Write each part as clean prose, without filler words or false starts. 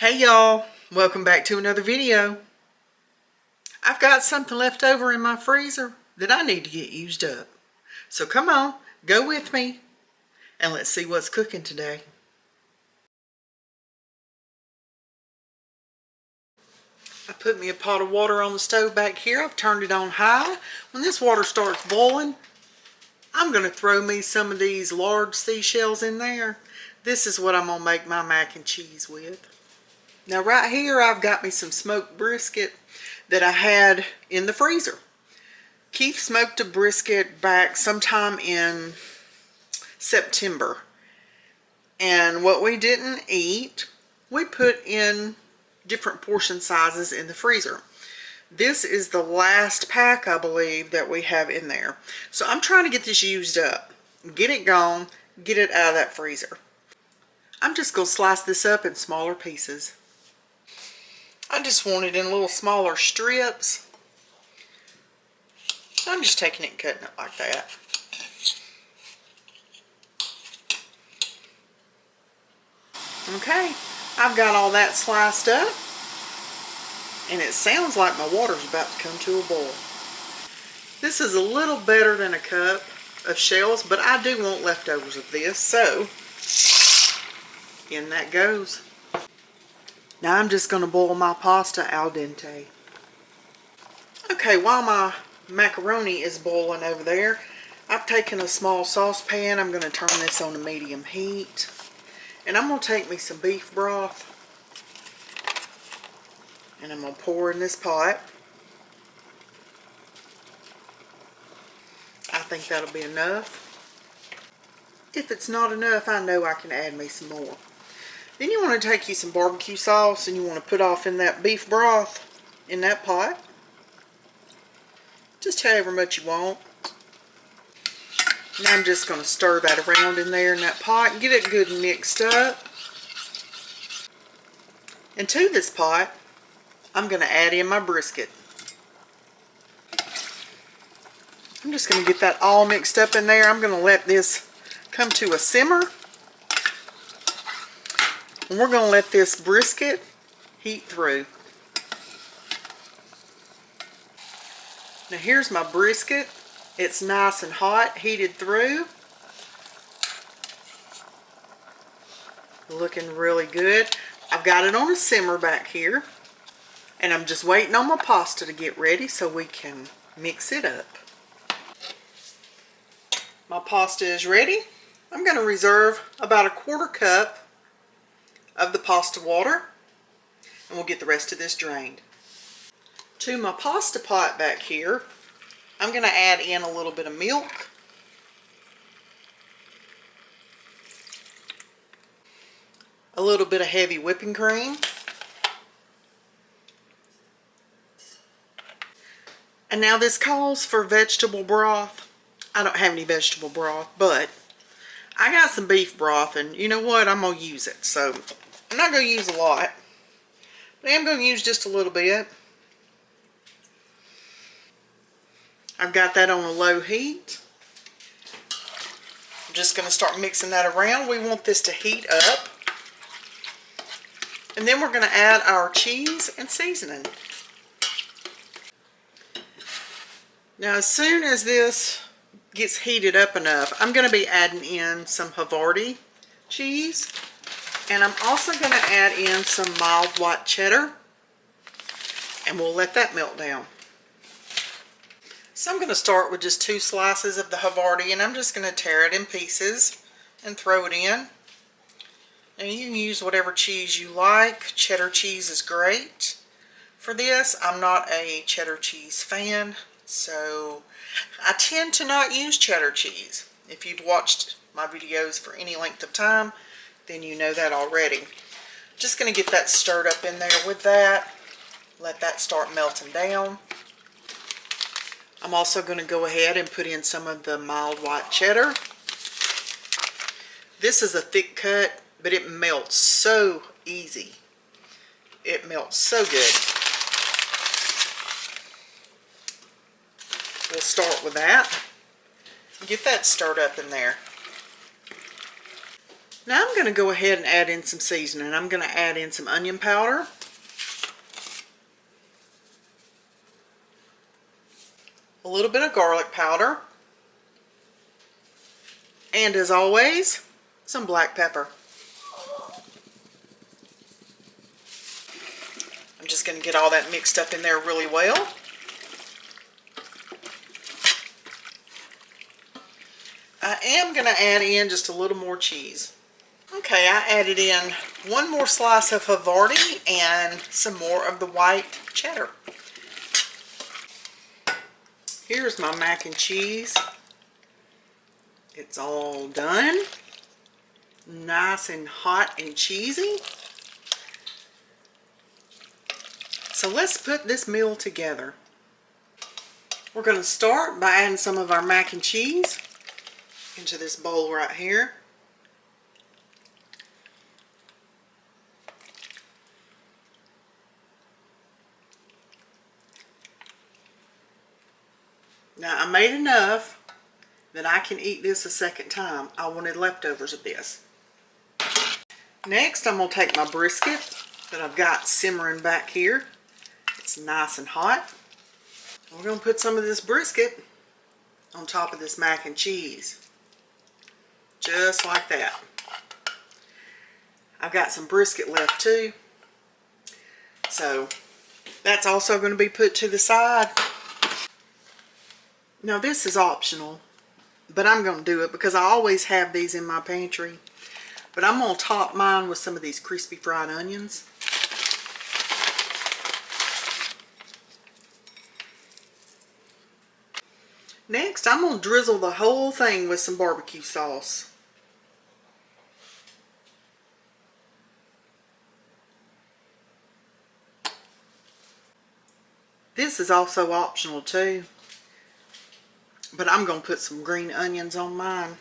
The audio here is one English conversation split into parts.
Hey y'all, welcome back to another video. I've got something left over in my freezer that I need to get used up. So come on, go with me and let's see what's cooking today. I put me a pot of water on the stove back here. I've turned it on high. When this water starts boiling, I'm going to throw me some of these large seashells in there. This is what I'm going to make my mac and cheese with. Now right here I've got me some smoked brisket that I had in the freezer. Keith smoked a brisket back sometime in September. And what we didn't eat, we put in different portion sizes in the freezer. This is the last pack, I believe, that we have in there. So I'm trying to get this used up, get it gone, get it out of that freezer. I'm just going to slice this up in smaller pieces. I just want it in little smaller strips. I'm just taking it and cutting it like that. Okay, I've got all that sliced up. And it sounds like my water's about to come to a boil. This is a little better than a cup of shells, but I do want leftovers of this, so in that goes. Now I'm just going to boil my pasta al dente. Okay, while my macaroni is boiling over there, I've taken a small saucepan. I'm going to turn this on to medium heat. And I'm going to take me some beef broth. And I'm going to pour in this pot. I think that'll be enough. If it's not enough, I know I can add me some more. Then you want to take you some barbecue sauce and you want to put off in that beef broth in that pot. Just however much you want. And I'm just going to stir that around in there in that pot and get it good and mixed up. And to this pot, I'm going to add in my brisket. I'm just going to get that all mixed up in there. I'm going to let this come to a simmer. And we're going to let this brisket heat through. Now here's my brisket. It's nice and hot, heated through. Looking really good. I've got it on a simmer back here. And I'm just waiting on my pasta to get ready so we can mix it up. My pasta is ready. I'm going to reserve about a 1/4 cup of the pasta water. And we'll get the rest of this drained. To my pasta pot back here, I'm going to add in a little bit of milk. A little bit of heavy whipping cream. And now this calls for vegetable broth. I don't have any vegetable broth, but I got some beef broth, and you know what? I'm going to use it. So I'm not going to use a lot, but I am going to use just a little bit. I've got that on a low heat. I'm just going to start mixing that around. We want this to heat up. And then we're going to add our cheese and seasoning. Now as soon as this gets heated up enough, I'm going to be adding in some Havarti cheese. And I'm also going to add in some mild white cheddar. And we'll let that melt down. So I'm going to start with just 2 slices of the Havarti, and I'm just going to tear it in pieces and throw it in. And you can use whatever cheese you like. Cheddar cheese is great for this. I'm not a cheddar cheese fan, so I tend to not use cheddar cheese. If you've watched my videos for any length of time, then you know that already. Just going to get that stirred up in there with that. Let that start melting down. I'm also going to go ahead and put in some of the mild white cheddar. This is a thick cut, but it melts so easy. It melts so good. We'll start with that. Get that stirred up in there. Now I'm going to go ahead and add in some seasoning. I'm going to add in some onion powder, a little bit of garlic powder, and as always, some black pepper. I'm just going to get all that mixed up in there really well. I am going to add in just a little more cheese. Okay, I added in one more slice of Havarti and some more of the white cheddar. Here's my mac and cheese. It's all done. Nice and hot and cheesy. So let's put this meal together. We're going to start by adding some of our mac and cheese into this bowl right here. Now I made enough that I can eat this a second time. I wanted leftovers of this. Next I'm going to take my brisket that I've got simmering back here. It's nice and hot. We're going to put some of this brisket on top of this mac and cheese. Just like that. I've got some brisket left too. So that's also going to be put to the side. Now this is optional, but I'm going to do it because I always have these in my pantry. But I'm going to top mine with some of these crispy fried onions. Next, I'm going to drizzle the whole thing with some barbecue sauce. This is also optional too, but I'm going to put some green onions on mine.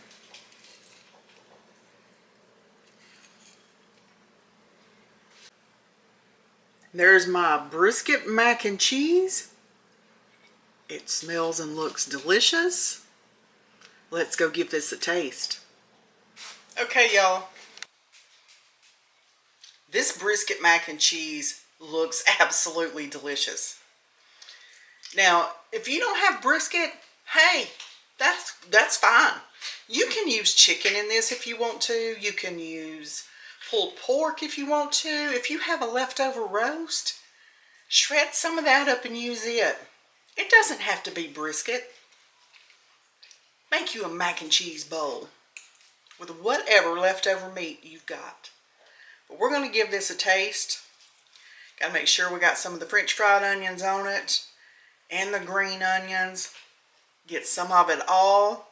There's my brisket mac and cheese. It smells and looks delicious. Let's go give this a taste. Okay, y'all. This brisket mac and cheese looks absolutely delicious. Now, if you don't have brisket, hey, that's fine. You can use chicken in this if you want to. You can use pulled pork if you want to. If you have a leftover roast, shred some of that up and use it. It doesn't have to be brisket. Make you a mac and cheese bowl with whatever leftover meat you've got. But we're going to give this a taste. Got to make sure we got some of the French fried onions on it and the green onions. Get some of it all.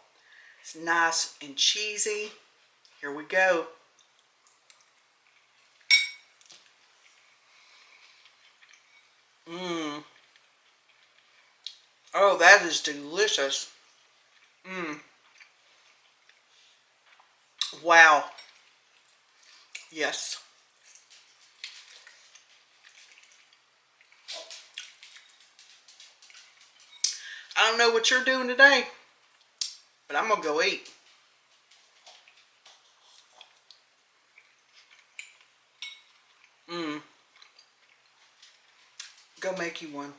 It's nice and cheesy. Here we go. Mmm. Oh, that is delicious. Mmm. Wow. Yes. I don't know what you're doing today, but I'm going to go eat. Go make you one.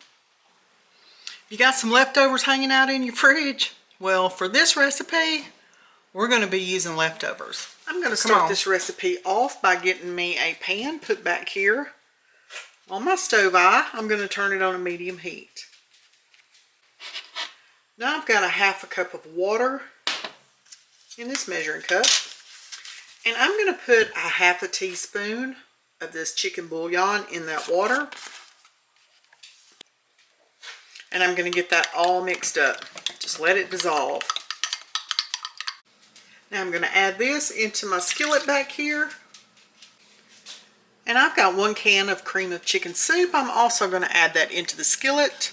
You got some leftovers hanging out in your fridge? Well, for this recipe, we're going to be using leftovers. I'm going to start this recipe off by getting me a pan put back here on my stove eye. I'm going to turn it on a medium heat. Now I've got a half a cup of water in this measuring cup. And I'm going to put a half a teaspoon of this chicken bouillon in that water. And I'm going to get that all mixed up. Just let it dissolve. Now I'm going to add this into my skillet back here. And I've got 1 can of cream of chicken soup. I'm also going to add that into the skillet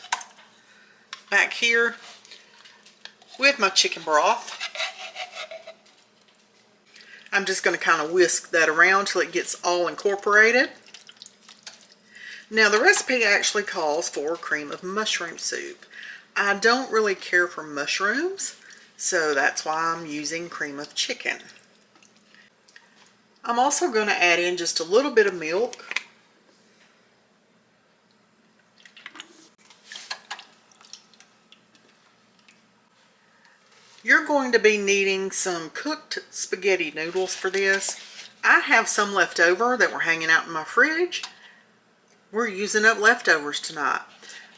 back here with my chicken broth. I'm just going to kind of whisk that around till it gets all incorporated. Now the recipe actually calls for cream of mushroom soup. I don't really care for mushrooms, so that's why I'm using cream of chicken. I'm also going to add in just a little bit of milk. You're going to be needing some cooked spaghetti noodles for this. I have some left over that were hanging out in my fridge. We're using up leftovers tonight.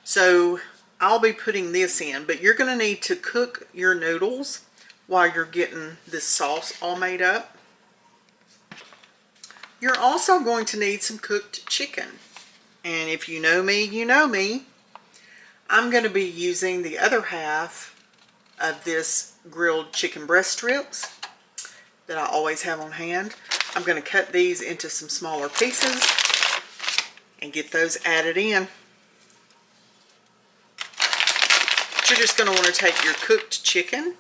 So I'll be putting this in, but you're going to need to cook your noodles while you're getting this sauce all made up. You're also going to need some cooked chicken. And if you know me, you know me. I'm going to be using the other half of this grilled chicken breast strips that I always have on hand. I'm going to cut these into some smaller pieces and get those added in. You're just going to want to take your cooked chicken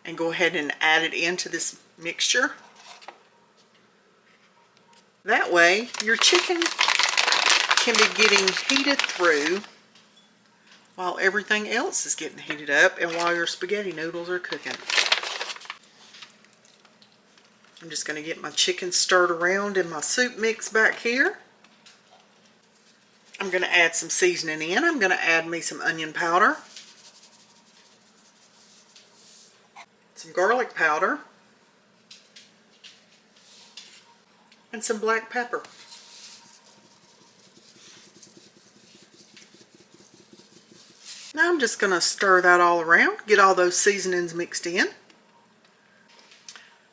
and go ahead and add it into this mixture. That way your chicken can be getting heated through while everything else is getting heated up and while your spaghetti noodles are cooking. I'm just going to get my chicken stirred around in my soup mix back here. I'm going to add some seasoning in. I'm going to add me some onion powder, some garlic powder, and some black pepper. Now I'm just going to stir that all around, get all those seasonings mixed in.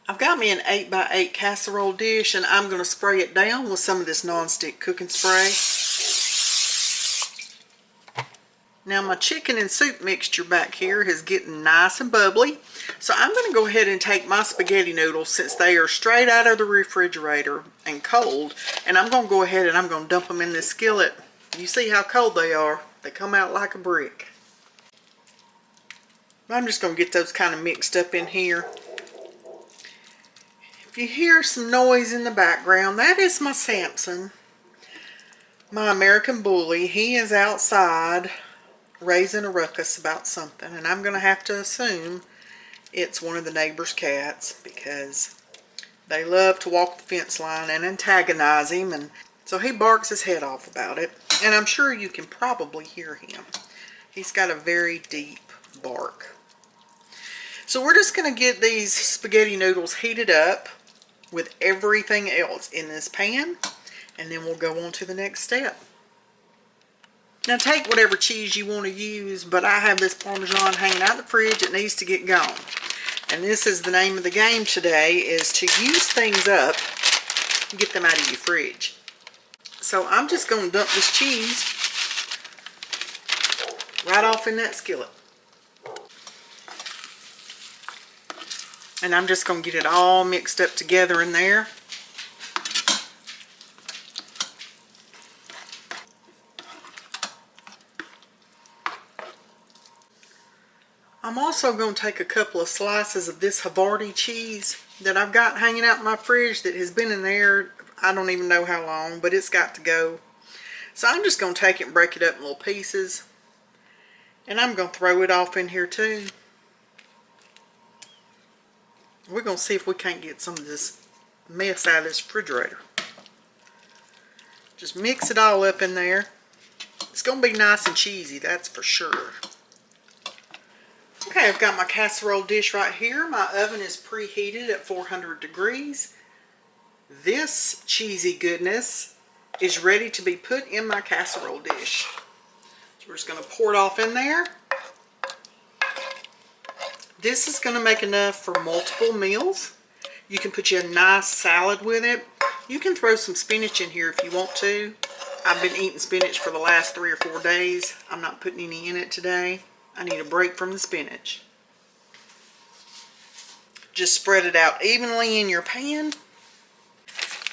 I've got me an 8x8 casserole dish, and I'm going to spray it down with some of this non-stick cooking spray. Now my chicken and soup mixture back here is getting nice and bubbly. So I'm going to go ahead and take my spaghetti noodles, since they are straight out of the refrigerator and cold, and I'm going to go ahead and I'm going to dump them in this skillet. You see how cold they are. They come out like a brick. I'm just going to get those kind of mixed up in here. If you hear some noise in the background, that is my Samson, my American bully. He is outside raising a ruckus about something, and I'm going to have to assume it's one of the neighbor's cats, because they love to walk the fence line and antagonize him, and so he barks his head off about it, and I'm sure you can probably hear him. He's got a very deep bark. So we're just going to get these spaghetti noodles heated up with everything else in this pan, and then we'll go on to the next step. Now take whatever cheese you want to use, but I have this Parmesan hanging out of the fridge. It needs to get gone. And this is the name of the game today, is to use things up and get them out of your fridge. So I'm just going to dump this cheese right off in that skillet. And I'm just going to get it all mixed up together in there. I'm also going to take a couple of slices of this Havarti cheese that I've got hanging out in my fridge that has been in there, I don't even know how long, but it's got to go. So I'm just going to take it and break it up in little pieces. And I'm going to throw it off in here too. We're going to see if we can't get some of this mess out of this refrigerator. Just mix it all up in there. It's going to be nice and cheesy, that's for sure. Okay, I've got my casserole dish right here. My oven is preheated at 400 degrees. This cheesy goodness is ready to be put in my casserole dish. So we're just going to pour it off in there. This is going to make enough for multiple meals. You can put you a nice salad with it. You can throw some spinach in here if you want to. I've been eating spinach for the last 3 or 4 days. I'm not putting any in it today. I need a break from the spinach. Just spread it out evenly in your pan.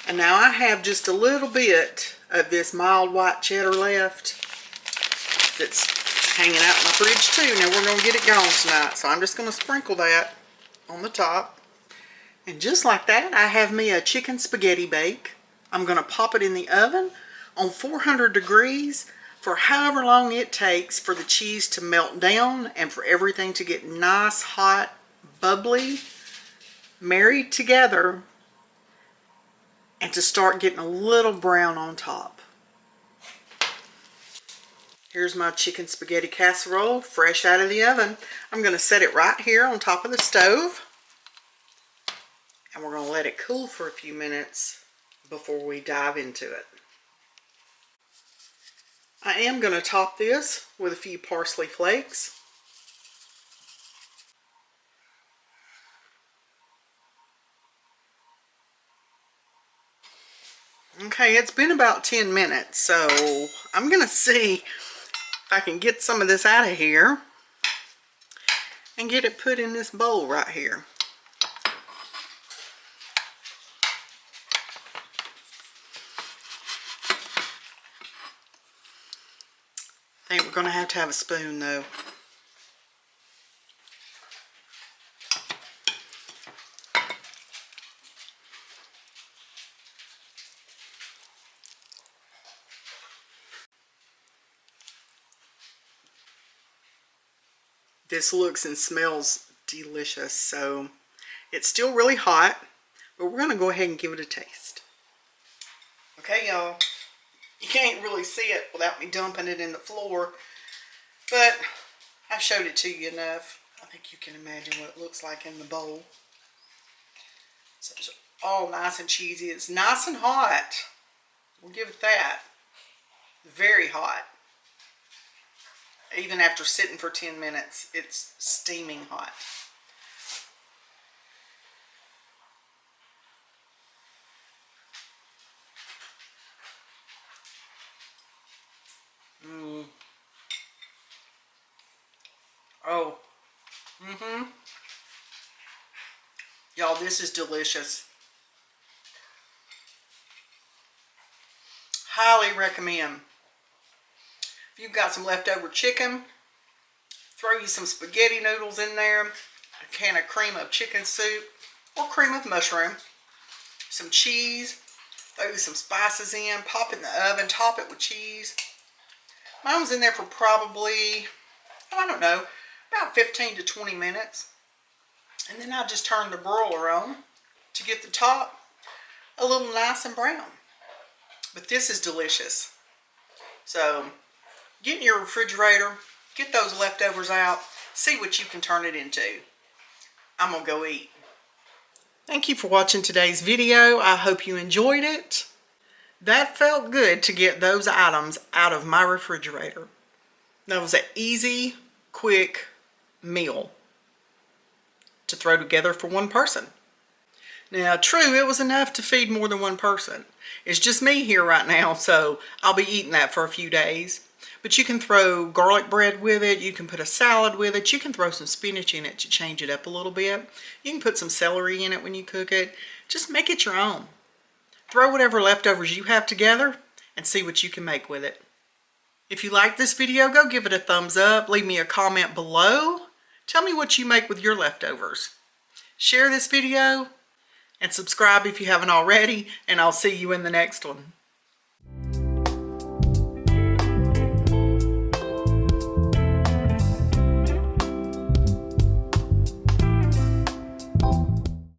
And now I have just a little bit of this mild white cheddar left that's hanging out in my fridge too. Now we're going to get it gone tonight, so I'm just going to sprinkle that on the top. And just like that, I have me a chicken spaghetti bake. I'm going to pop it in the oven on 400 degrees for however long it takes for the cheese to melt down and for everything to get nice, hot, bubbly, married together and to start getting a little brown on top. Here's my chicken spaghetti casserole, fresh out of the oven. I'm going to set it right here on top of the stove. And we're going to let it cool for a few minutes before we dive into it. I am going to top this with a few parsley flakes. Okay, it's been about 10 minutes, so I'm going to see if I can get some of this out of here and get it put in this bowl right here. I think we're going to have a spoon though. This looks and smells delicious, so it's still really hot, but we're going to go ahead and give it a taste. Okay, y'all, you can't really see it without me dumping it in the floor, but I showed it to you enough. I think you can imagine what it looks like in the bowl. So it's all nice and cheesy. It's nice and hot. We'll give it that. Very hot. Even after sitting for 10 minutes, it's steaming hot. Oh. Y'all, this is delicious. Highly recommend. If you've got some leftover chicken, throw you some spaghetti noodles in there, a can of cream of chicken soup or cream of mushroom, some cheese, throw some spices in, pop it in the oven, top it with cheese. Mine was in there for probably, I don't know, about 15 to 20 minutes. And then I just turned the broiler on to get the top a little nice and brown. But this is delicious. So get in your refrigerator, get those leftovers out, see what you can turn it into. I'm gonna go eat. Thank you for watching today's video. I hope you enjoyed it. That felt good to get those items out of my refrigerator. That was an easy, quick meal to throw together for one person. Now, true, it was enough to feed more than one person. It's just me here right now, so I'll be eating that for a few days. But you can throw garlic bread with it. You can put a salad with it. You can throw some spinach in it to change it up a little bit. You can put some celery in it when you cook it. Just make it your own. Throw whatever leftovers you have together and see what you can make with it. If you like this video, go give it a thumbs up. Leave me a comment below. Tell me what you make with your leftovers. Share this video and subscribe if you haven't already, and I'll see you in the next one.